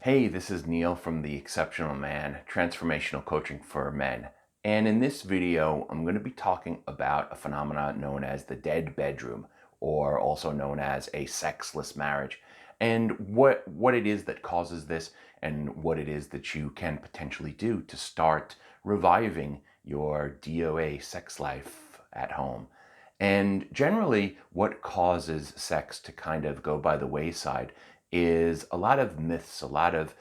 Hey, this is Neil from The Exceptional Man, Transformational Coaching for Men. And in this video, I'm going to be talking about a phenomenon known as the dead bedroom, or also known as a sexless marriage, and what it is that causes this, and what it is that you can potentially do to start reviving your DOA sex life at home. And generally, what causes sex to kind of go by the wayside is a lot of myths, a lot of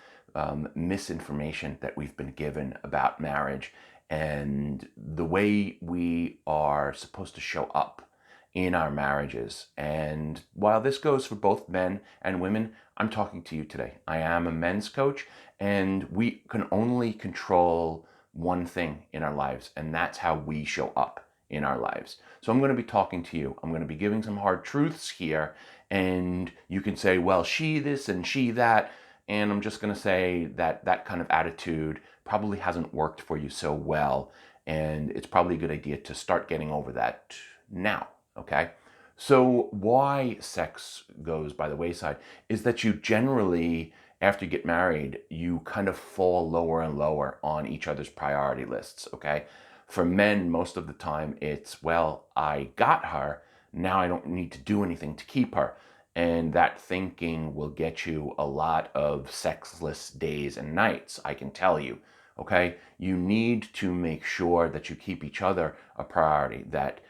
misinformation that we've been given about marriage and the way we are supposed to show up in our marriages. And while this goes for both men and women, I'm talking to you today. I am a men's coach, and we can only control one thing in our lives, and that's how we show up in our lives. So I'm going to be talking to you. I'm going to be giving some hard truths here, and you can say, well, she this and she that. And I'm just going to say that that kind of attitude probably hasn't worked for you so well, and it's probably a good idea to start getting over that now, okay? So why sex goes by the wayside is that you generally, after you get married, you kind of fall lower and lower on each other's priority lists, okay? For men, most of the time, it's, well, I got her, now I don't need to do anything to keep her. And that thinking will get you a lot of sexless days and nights, I can tell you. Okay? You need to make sure that you keep each other a priority, that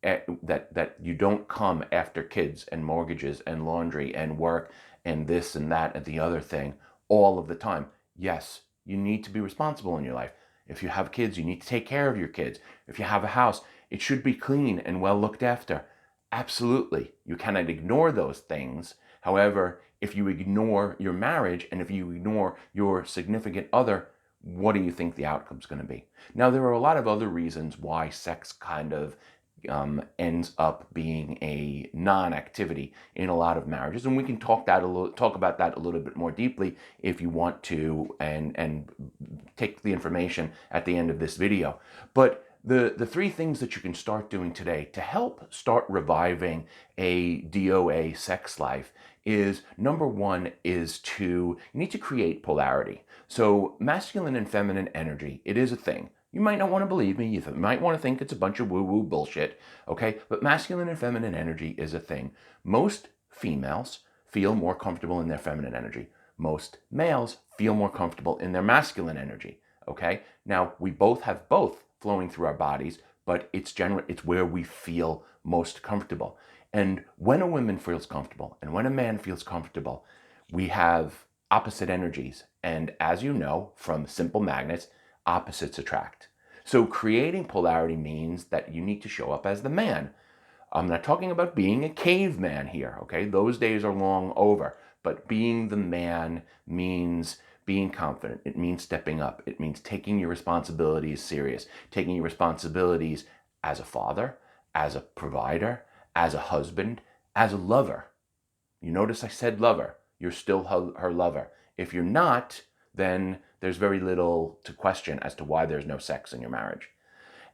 that you don't come after kids and mortgages and laundry and work and this and that and the other thing all of the time. Yes, you need to be responsible in your life. If you have kids, you need to take care of your kids. If you have a house, it should be clean and well looked after. Absolutely. You cannot ignore those things. However, if you ignore your marriage and if you ignore your significant other, what do you think the outcome's going to be? Now, there are a lot of other reasons why sex kind of ends up being a non-activity in a lot of marriages, and we can talk about that a little bit more deeply if you want to, and take the information at the end of this video. But the three things that you can start doing today to help start reviving a DOA sex life is, number one, you need to create polarity. So masculine and feminine energy, it is a thing. You might not want to believe me. You might want to think it's a bunch of woo-woo bullshit, okay? But masculine and feminine energy is a thing. Most females feel more comfortable in their feminine energy. Most males feel more comfortable in their masculine energy, okay? Now, we both have both flowing through our bodies, but it's where we feel most comfortable. And when a woman feels comfortable and when a man feels comfortable, we have opposite energies. And as you know from simple magnets, opposites attract. So creating polarity means that you need to show up as the man. I'm not talking about being a caveman here, okay? Those days are long over. But being the man means being confident. It means stepping up. It means taking your responsibilities serious, taking your responsibilities as a father, as a provider, as a husband, as a lover. You notice I said lover. You're still her lover. If you're not, then there's very little to question as to why there's no sex in your marriage.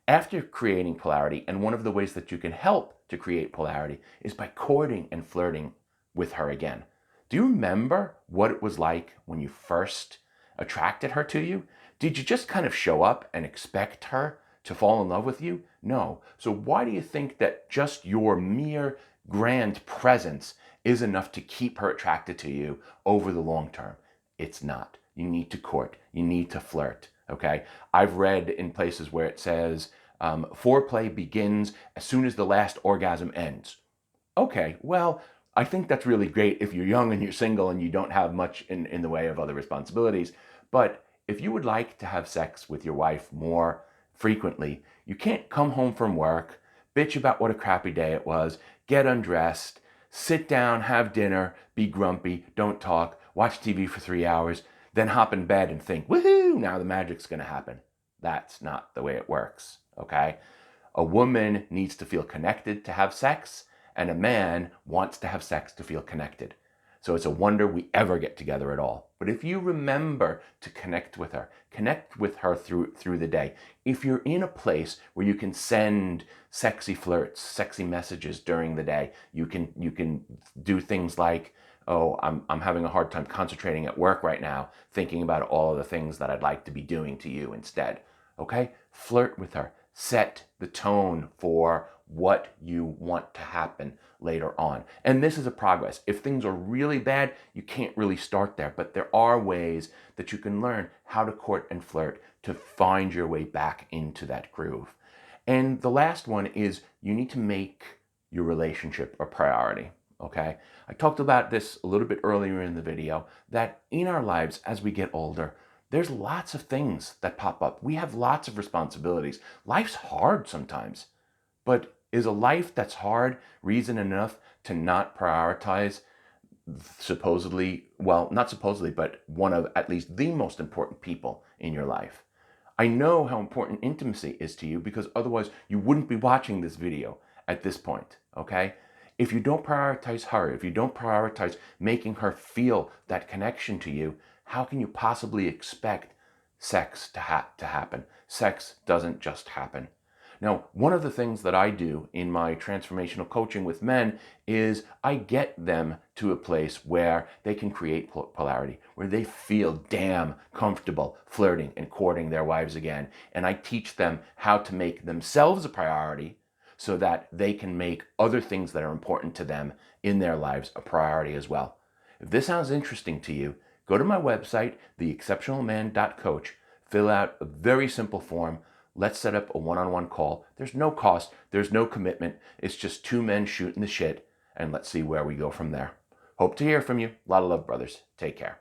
After creating polarity, and one of the ways that you can help to create polarity is by courting and flirting with her again. Do you remember what it was like when you first attracted her to you? Did you just kind of show up and expect her to fall in love with you? No. So why do you think that just your mere grand presence is enough to keep her attracted to you over the long term? It's not. You need to court. You need to flirt. Okay? I've read in places where it says foreplay begins as soon as the last orgasm ends. Okay, well, I think that's really great if you're young and you're single and you don't have much in the way of other responsibilities. But if you would like to have sex with your wife more frequently, you can't come home from work, bitch about what a crappy day it was, get undressed, sit down, have dinner, be grumpy, don't talk, watch TV for 3 hours, then hop in bed and think, woohoo, now the magic's going to happen. That's not the way it works, okay? A woman needs to feel connected to have sex, and a man wants to have sex to feel connected. So it's a wonder we ever get together at all. But if you remember to connect with her through the day. If you're in a place where you can send sexy flirts, sexy messages during the day, you can do things like oh, I'm having a hard time concentrating at work right now, thinking about all of the things that I'd like to be doing to you instead. Okay? Flirt with her. Set the tone for what you want to happen later on. And this is a progress. If things are really bad, you can't really start there, but there are ways that you can learn how to court and flirt to find your way back into that groove. And the last one is you need to make your relationship a priority. Okay? I talked about this a little bit earlier in the video, that in our lives as we get older, there's lots of things that pop up. We have lots of responsibilities. Life's hard sometimes, but is a life that's hard reason enough to not prioritize supposedly, well, not supposedly, but one of at least the most important people in your life? I know how important intimacy is to you because otherwise you wouldn't be watching this video at this point, okay? If you don't prioritize her, if you don't prioritize making her feel that connection to you, how can you possibly expect sex to happen? Sex doesn't just happen. Now, one of the things that I do in my transformational coaching with men is I get them to a place where they can create polarity, where they feel damn comfortable flirting and courting their wives again. And I teach them how to make themselves a priority so that they can make other things that are important to them in their lives a priority as well. If this sounds interesting to you, go to my website, theexceptionalman.coach, fill out a very simple form. Let's set up a one-on-one call. There's no cost. There's no commitment. It's just two men shooting the shit, and let's see where we go from there. Hope to hear from you. A lot of love, brothers. Take care.